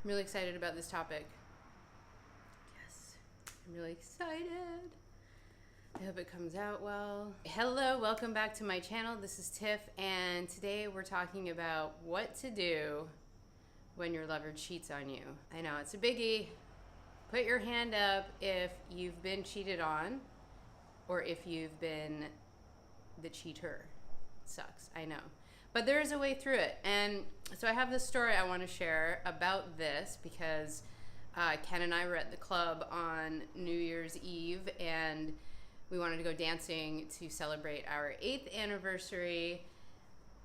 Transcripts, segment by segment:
I'm really excited about this topic. Yes, I'm really excited. I hope it comes out well. Hello, welcome back to my channel. This is Tiff, and today we're talking about what to do when your lover cheats on you. I know, it's a biggie. Put your hand up if you've been cheated on or if you've been the cheater. It sucks, I know. But there is a way through it. And so I have this story I want to share about this because Ken and I were at the club on New Year's Eve and we wanted to go dancing to celebrate our 8th anniversary.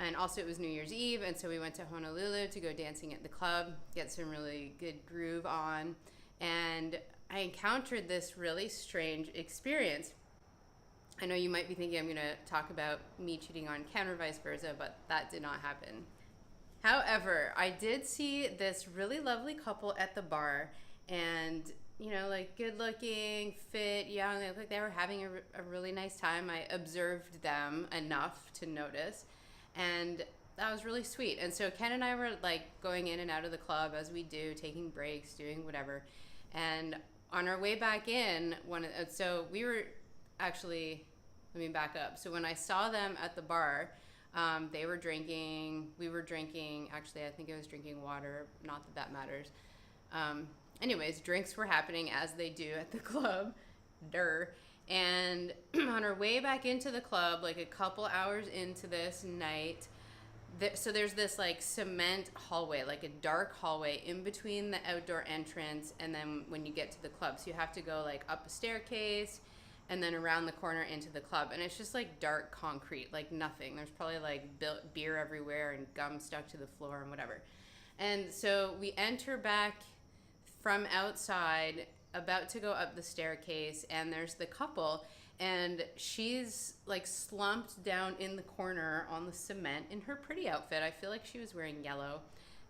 And also it was New Year's Eve, and so we went to Honolulu to go dancing at the club, get some really good groove on. And I encountered this really strange experience. I know you might be thinking I'm going to talk about me cheating on Ken or vice versa, but that did not happen. However, I did see this really lovely couple at the bar, and you know, like good looking, fit, young. They looked like they were having a really nice time. I observed them enough to notice, and that was really sweet. And so Ken and I were like going in and out of the club as we do, taking breaks, doing whatever. And on our way back in, so we were actually, let me back up. So when I saw them at the bar, they were drinking, we were drinking, actually I think I was drinking water, not that that matters. Anyways, drinks were happening as they do at the club, and on our way back into the club, like a couple hours into this night, so there's this like cement hallway, like a dark hallway in between the outdoor entrance and then when you get to the club. So you have to go like up a staircase and then around the corner into the club, and it's just like dark concrete, like nothing. There's probably like beer everywhere and gum stuck to the floor and whatever. And so we enter back from outside, about to go up the staircase, and there's the couple, and she's like slumped down in the corner on the cement in her pretty outfit. I feel like she was wearing yellow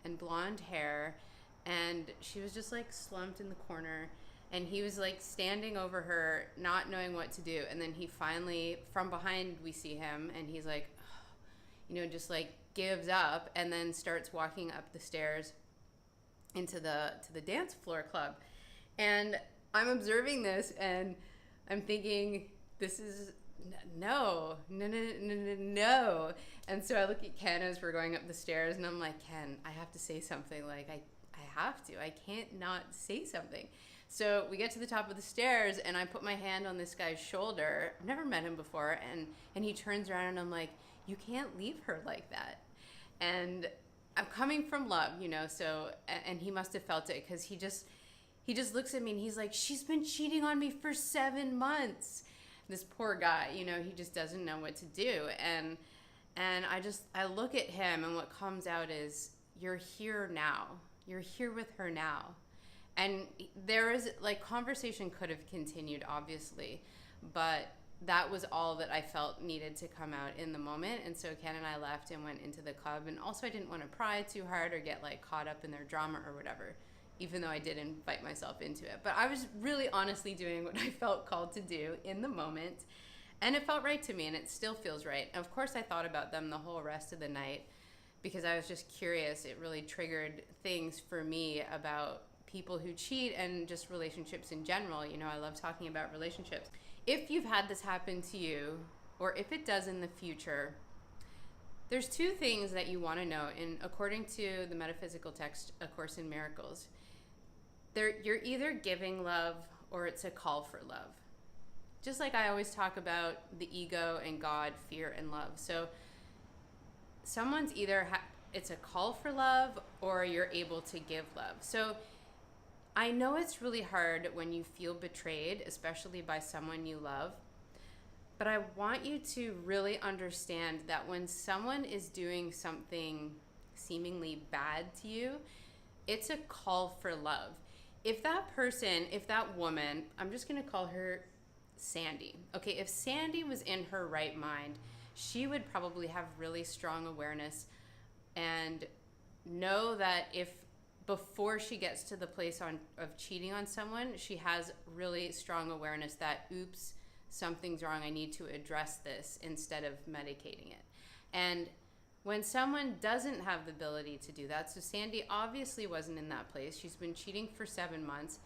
and blonde hair, and she was just like slumped in the corner. And he was like standing over her, not knowing what to do. And then he finally, from behind, we see him, and he's like, you know, just like gives up, and then starts walking up the stairs into the dance floor club. And I'm observing this, and I'm thinking, this is no. And so I look at Ken as we're going up the stairs, and I'm like, Ken, I have to say something. Like I have to. I can't not say something. So we get to the top of the stairs, and I put my hand on this guy's shoulder. I've never met him before, and he turns around, and I'm like, you can't leave her like that. And I'm coming from love, you know, so, and he must have felt it, because he just looks at me, and he's like, she's been cheating on me for 7 months. This poor guy, you know, he just doesn't know what to do. And I look at him, and what comes out is, you're here now. You're here with her now. And there is, like, conversation could have continued, obviously, but that was all that I felt needed to come out in the moment. And so Ken and I left and went into the club. And also I didn't want to pry too hard or get, like, caught up in their drama or whatever, even though I did invite myself into it. But I was really honestly doing what I felt called to do in the moment. And it felt right to me, and it still feels right. And of course I thought about them the whole rest of the night because I was just curious. It really triggered things for me about people who cheat and just relationships in general. You know, I love talking about relationships. If you've had this happen to you, or if it does in the future, there's 2 things that you want to know. And according to the metaphysical text, A Course in Miracles, you're either giving love or it's a call for love. Just like I always talk about the ego and God, fear and love. So someone's either, it's a call for love or you're able to give love. So I know it's really hard when you feel betrayed, especially by someone you love, but I want you to really understand that when someone is doing something seemingly bad to you, it's a call for love. If that person, if that woman, I'm just going to call her Sandy. Okay, if Sandy was in her right mind, she would probably have really strong awareness and know that if before she gets to the place of cheating on someone, she has really strong awareness that, oops, something's wrong, I need to address this instead of medicating it. And When someone doesn't have the ability to do that, so Sandy obviously wasn't in that place. She's been cheating for 7 months.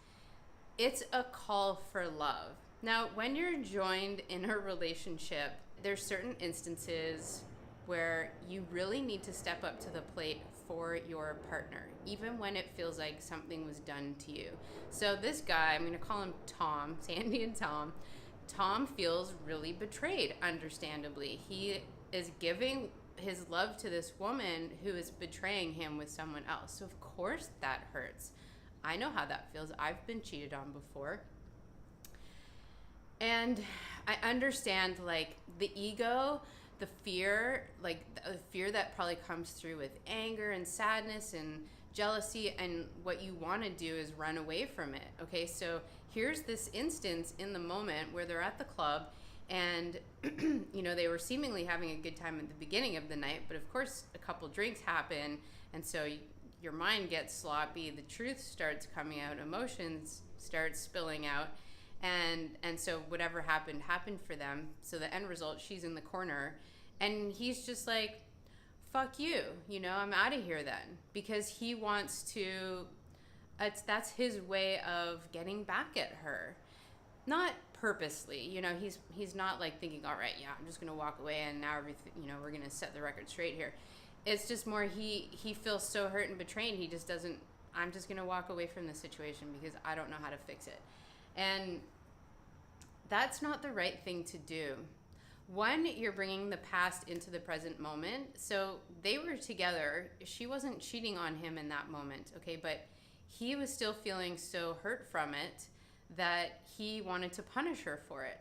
It's a call for love. Now, when you're joined in a relationship, there's certain instances where you really need to step up to the plate for your partner, even when it feels like something was done to you. So this guy, I'm going to call him Tom, Sandy and Tom. Tom feels really betrayed, understandably. He is giving his love to this woman who is betraying him with someone else. So of course that hurts. I know how that feels. I've been cheated on before. And I understand, like, the ego, the fear, like the fear that probably comes through with anger and sadness and jealousy, and what you want to do is run away from it. Okay, so here's this instance in the moment where they're at the club and you know, they were seemingly having a good time at the beginning of the night, but of course a couple drinks happen, and so your mind gets sloppy, the truth starts coming out, emotions start spilling out, and so whatever happened for them. So the end result, she's in the corner and he's just like, fuck you, you know, I'm out of here then, because he wants to, that's his way of getting back at her. Not purposely, you know, he's not like thinking, all right, yeah, I'm just gonna walk away and now everything, you know, we're gonna set the record straight here. It's just more he feels so hurt and betrayed, he just doesn't, I'm just gonna walk away from this situation because I don't know how to fix it. And that's not the right thing to do. One, you're bringing the past into the present moment. So they were together, she wasn't cheating on him in that moment, okay, but he was still feeling so hurt from it that he wanted to punish her for it.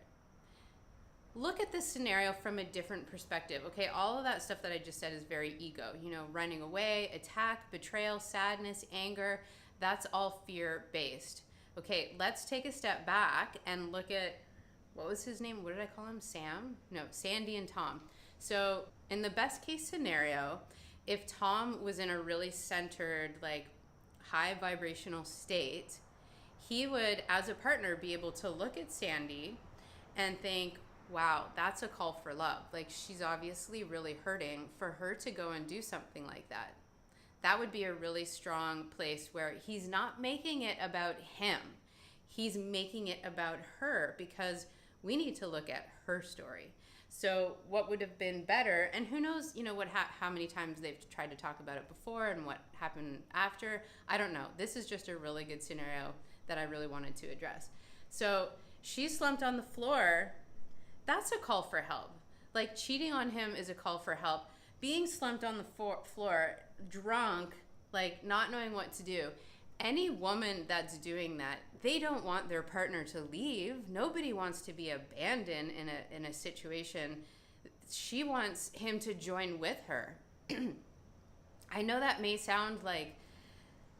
Look at this scenario from a different perspective, okay? All of that stuff that I just said is very ego, you know, running away, attack, betrayal, sadness, anger, that's all fear-based. Okay, let's take a step back and look at, what was his name? What did I call him? Sam? No, Sandy and Tom. So in the best case scenario, if Tom was in a really centered, like, high vibrational state, he would, as a partner, be able to look at Sandy and think, wow, that's a call for love. Like, she's obviously really hurting. For her to go and do something like that, that would be a really strong place where he's not making it about him. He's making it about her, because we need to look at her story. So what would have been better, and who knows, you know, how many times they've tried to talk about it before and what happened after. I don't know. This is just a really good scenario that I really wanted to address. So she's slumped on the floor. That's a call for help. Like, cheating on him is a call for help. Being slumped on the floor, drunk, like not knowing what to do. Any woman that's doing that, they don't want their partner to leave. Nobody wants to be abandoned in a situation. She wants him to join with her. I know that may sound like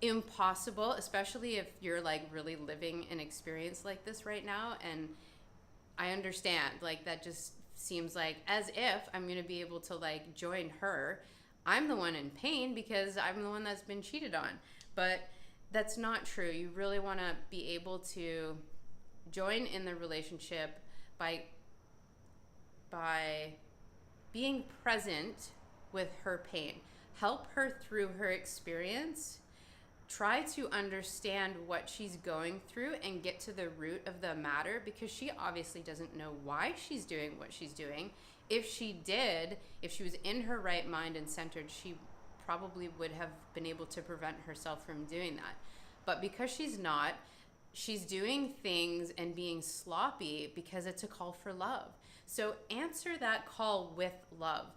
impossible, especially if you're like really living an experience like this right now, and I understand, like, that just seems like as if I'm gonna be able to like join her. I'm the one in pain because I'm the one that's been cheated on, but that's not true. You really want to be able to join in the relationship by being present with her pain. Help her through her experience. Try to understand what she's going through and get to the root of the matter, because she obviously doesn't know why she's doing what she's doing. If she did, if she was in her right mind and centered, she probably would have been able to prevent herself from doing that. But because she's not, she's doing things and being sloppy because it's a call for love. So answer that call with love.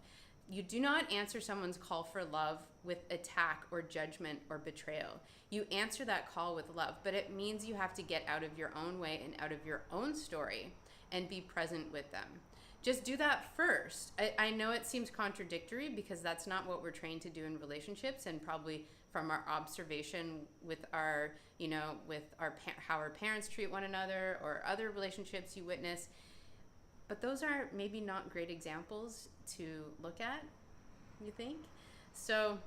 You do not answer someone's call for love with attack or judgment or betrayal. You answer that call with love, but it means you have to get out of your own way and out of your own story and be present with them. Just do that first. I know it seems contradictory because that's not what we're trained to do in relationships, and probably from our observation with our, you know, with our how our parents treat one another or other relationships you witness. But those are maybe not great examples to look at, you think? So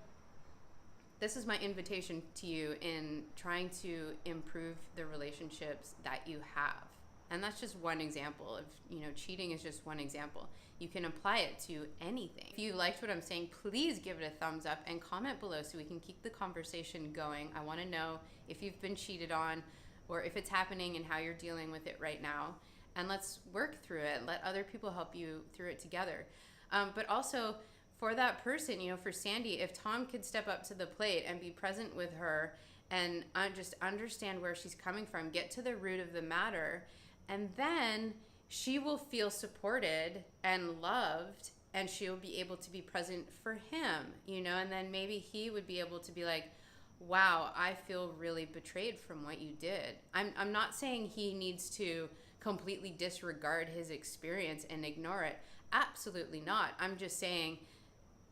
this is my invitation to you in trying to improve the relationships that you have. And that's just one example of, cheating is just one example. You can apply it to anything. If you liked what I'm saying, please give it a thumbs up and comment below so we can keep the conversation going. I want to know if you've been cheated on or if it's happening and how you're dealing with it right now. And let's work through it. Let other people help you through it together. But also for that person, for Sandy, if Tom could step up to the plate and be present with her and just understand where she's coming from, get to the root of the matter, and then she will feel supported and loved, and she'll be able to be present for him, and then maybe he would be able to be like, wow, I feel really betrayed from what you did. I'm not saying he needs to completely disregard his experience and ignore it. Absolutely not. I'm just saying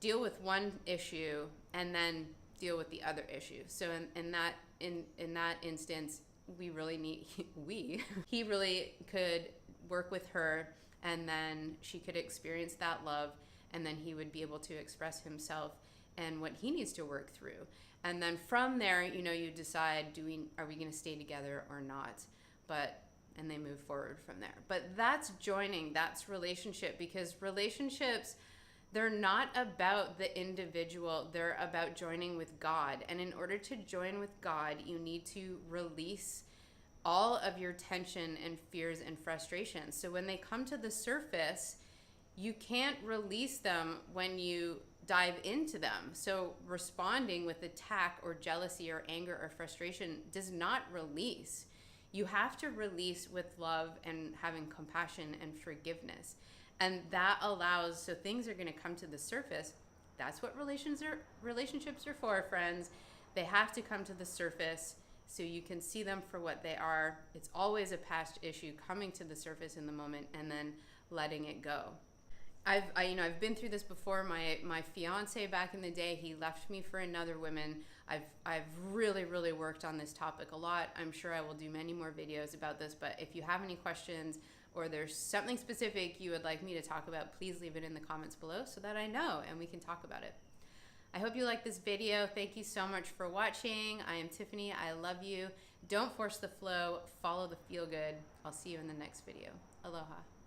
deal with one issue and then deal with the other issue. So in that instance, he really could work with her, and then she could experience that love, and then he would be able to express himself and what he needs to work through. And then from there, you decide, are we going to stay together or not? And they move forward from there. But that's joining, that's relationship, because relationships, they're not about the individual, they're about joining with God. And in order to join with God, you need to release all of your tension and fears and frustrations. So when they come to the surface, you can't release them when you dive into them. So responding with attack or jealousy or anger or frustration does not release. You have to release with love and having compassion and forgiveness. And that allows, so things are going to come to the surface. That's what relationships are for, friends. They have to come to the surface so you can see them for what they are. It's always a past issue coming to the surface in the moment and then letting it go. I've been through this before. My fiance back in the day, he left me for another woman. I've really worked on this topic a lot. I'm sure I will do many more videos about this, but if you have any questions or there's something specific you would like me to talk about, please leave it in the comments below so that I know and we can talk about it. I hope you liked this video. Thank you so much for watching. I am Tiffany. I love you. Don't force the flow. Follow the feel good. I'll see you in the next video. Aloha.